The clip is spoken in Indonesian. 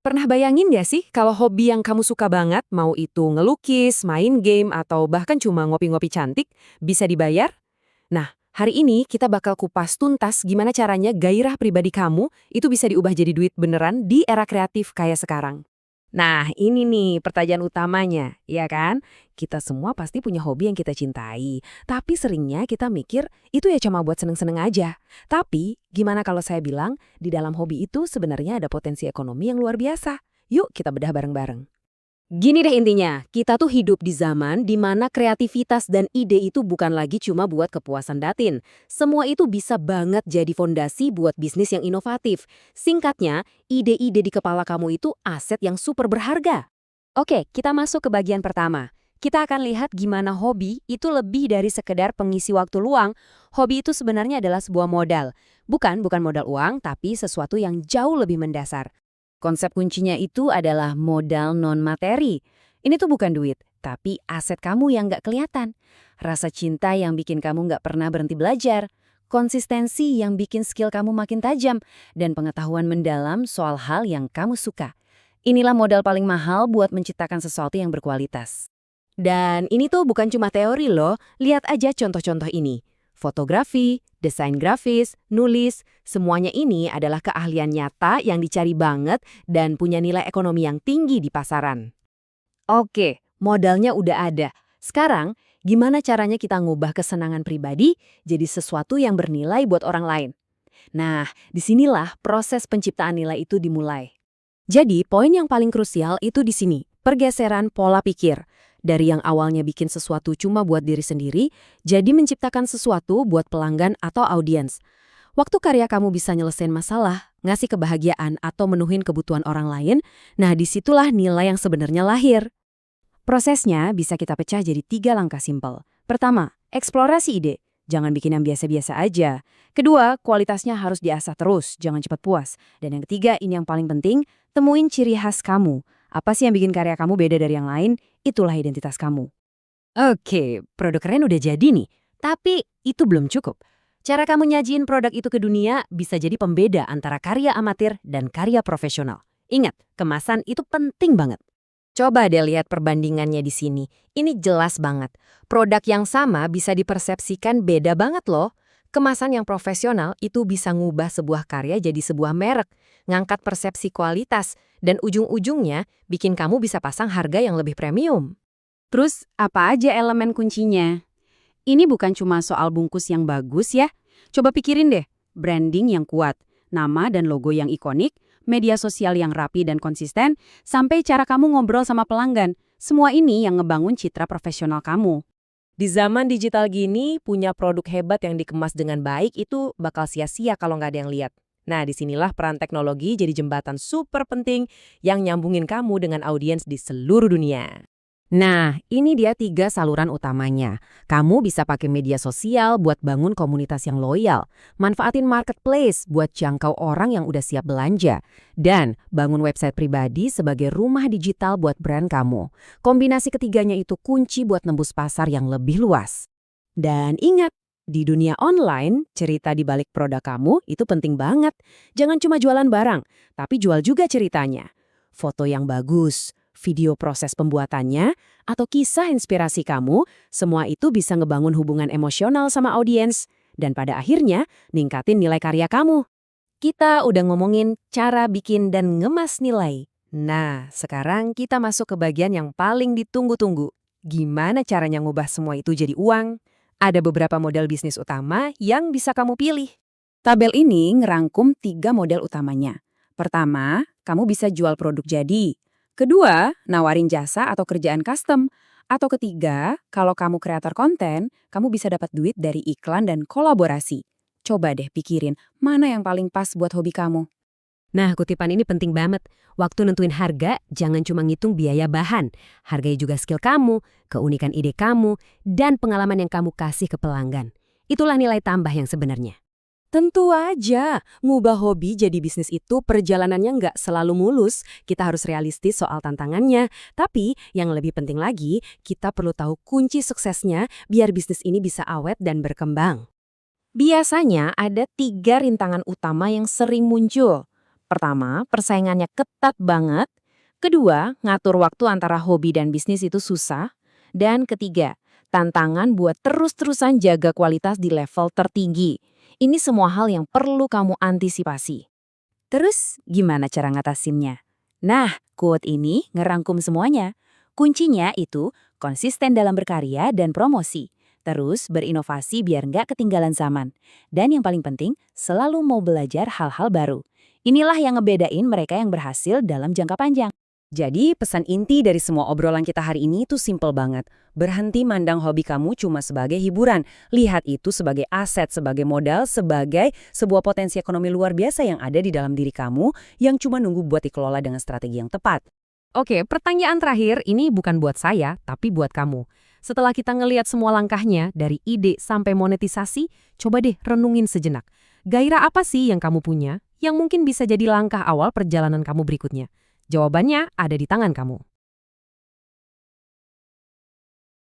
Pernah bayangin gak sih kalau hobi yang kamu suka banget, mau itu ngelukis, main game, atau bahkan cuma ngopi-ngopi cantik, bisa dibayar? Nah, hari ini kita bakal kupas tuntas gimana caranya gairah pribadi kamu itu bisa diubah jadi duit beneran di era kreatif kayak sekarang. Nah, ini nih pertanyaan utamanya, ya kan? Kita semua pasti punya hobi yang kita cintai, tapi seringnya kita mikir itu ya cuma buat seneng-seneng aja. Tapi, gimana kalau saya bilang, di dalam hobi itu sebenarnya ada potensi ekonomi yang luar biasa. Yuk kita bedah bareng-bareng. Gini deh intinya, kita tuh hidup di zaman di mana kreativitas dan ide itu bukan lagi cuma buat kepuasan batin. Semua itu bisa banget jadi fondasi buat bisnis yang inovatif. Singkatnya, ide-ide di kepala kamu itu aset yang super berharga. Oke, kita masuk ke bagian pertama. Kita akan lihat gimana hobi itu lebih dari sekedar pengisi waktu luang. Hobi itu sebenarnya adalah sebuah modal. Bukan modal uang, tapi sesuatu yang jauh lebih mendasar. Konsep kuncinya itu adalah modal non-materi. Ini tuh bukan duit, tapi aset kamu yang nggak kelihatan. Rasa cinta yang bikin kamu nggak pernah berhenti belajar. Konsistensi yang bikin skill kamu makin tajam. Dan pengetahuan mendalam soal hal yang kamu suka. Inilah modal paling mahal buat menciptakan sesuatu yang berkualitas. Dan ini tuh bukan cuma teori loh, lihat aja contoh-contoh ini. Fotografi, desain grafis, nulis, semuanya ini adalah keahlian nyata yang dicari banget dan punya nilai ekonomi yang tinggi di pasaran. Oke, modalnya udah ada. Sekarang, gimana caranya kita ngubah kesenangan pribadi jadi sesuatu yang bernilai buat orang lain? Nah, disinilah proses penciptaan nilai itu dimulai. Jadi, poin yang paling krusial itu di sini, pergeseran pola pikir. Dari yang awalnya bikin sesuatu cuma buat diri sendiri, jadi menciptakan sesuatu buat pelanggan atau audiens. Waktu karya kamu bisa nyelesain masalah, ngasih kebahagiaan atau menuhin kebutuhan orang lain, nah disitulah nilai yang sebenarnya lahir. Prosesnya bisa kita pecah jadi 3 langkah simpel. Pertama, eksplorasi ide. Jangan bikin yang biasa-biasa aja. Kedua, kualitasnya harus diasah terus, jangan cepat puas. Dan yang ketiga, ini yang paling penting, temuin ciri khas kamu. Apa sih yang bikin karya kamu beda dari yang lain? Itulah identitas kamu. Oke, produk keren udah jadi nih. Tapi itu belum cukup. Cara kamu nyajiin produk itu ke dunia bisa jadi pembeda antara karya amatir dan karya profesional. Ingat, kemasan itu penting banget. Coba deh lihat perbandingannya di sini. Ini jelas banget. Produk yang sama bisa dipersepsikan beda banget loh. Kemasan yang profesional itu bisa ngubah sebuah karya jadi sebuah merek, ngangkat persepsi kualitas, dan ujung-ujungnya bikin kamu bisa pasang harga yang lebih premium. Terus, apa aja elemen kuncinya? Ini bukan cuma soal bungkus yang bagus ya. Coba pikirin deh, branding yang kuat, nama dan logo yang ikonik, media sosial yang rapi dan konsisten, sampai cara kamu ngobrol sama pelanggan. Semua ini yang ngebangun citra profesional kamu. Di zaman digital gini, punya produk hebat yang dikemas dengan baik itu bakal sia-sia kalau nggak ada yang lihat. Nah, disinilah peran teknologi jadi jembatan super penting yang nyambungin kamu dengan audiens di seluruh dunia. Nah, ini dia 3 saluran utamanya. Kamu bisa pakai media sosial buat bangun komunitas yang loyal, manfaatin marketplace buat jangkau orang yang udah siap belanja, dan bangun website pribadi sebagai rumah digital buat brand kamu. Kombinasi ketiganya itu kunci buat nembus pasar yang lebih luas. Dan ingat, di dunia online, cerita di balik produk kamu itu penting banget. Jangan cuma jualan barang, tapi jual juga ceritanya. Foto yang bagus, video proses pembuatannya, atau kisah inspirasi kamu, semua itu bisa ngebangun hubungan emosional sama audiens, dan pada akhirnya ningkatin nilai karya kamu. Kita udah ngomongin cara bikin dan ngemas nilai. Nah, sekarang kita masuk ke bagian yang paling ditunggu-tunggu. Gimana caranya ngubah semua itu jadi uang? Ada beberapa model bisnis utama yang bisa kamu pilih. Tabel ini ngerangkum 3 model utamanya. Pertama, kamu bisa jual produk jadi. Kedua, nawarin jasa atau kerjaan custom. Atau ketiga, kalau kamu kreator konten, kamu bisa dapat duit dari iklan dan kolaborasi. Coba deh pikirin, mana yang paling pas buat hobi kamu? Nah, kutipan ini penting banget. Waktu nentuin harga, jangan cuma ngitung biaya bahan. Hargai juga skill kamu, keunikan ide kamu, dan pengalaman yang kamu kasih ke pelanggan. Itulah nilai tambah yang sebenarnya. Tentu aja, ngubah hobi jadi bisnis itu perjalanannya nggak selalu mulus. Kita harus realistis soal tantangannya. Tapi yang lebih penting lagi, kita perlu tahu kunci suksesnya biar bisnis ini bisa awet dan berkembang. Biasanya ada 3 rintangan utama yang sering muncul. Pertama, persaingannya ketat banget. Kedua, ngatur waktu antara hobi dan bisnis itu susah. Dan ketiga, tantangan buat terus-terusan jaga kualitas di level tertinggi. Ini semua hal yang perlu kamu antisipasi. Terus, gimana cara ngatasinnya? Nah, quote ini ngerangkum semuanya. Kuncinya itu konsisten dalam berkarya dan promosi. Terus berinovasi biar nggak ketinggalan zaman. Dan yang paling penting, selalu mau belajar hal-hal baru. Inilah yang ngebedain mereka yang berhasil dalam jangka panjang. Jadi, pesan inti dari semua obrolan kita hari ini itu simple banget. Berhenti mandang hobi kamu cuma sebagai hiburan. Lihat itu sebagai aset, sebagai modal, sebagai sebuah potensi ekonomi luar biasa yang ada di dalam diri kamu yang cuma nunggu buat dikelola dengan strategi yang tepat. Oke, pertanyaan terakhir ini bukan buat saya, tapi buat kamu. Setelah kita ngelihat semua langkahnya, dari ide sampai monetisasi, coba deh renungin sejenak. Gairah apa sih yang kamu punya, yang mungkin bisa jadi langkah awal perjalanan kamu berikutnya? Jawabannya ada di tangan kamu.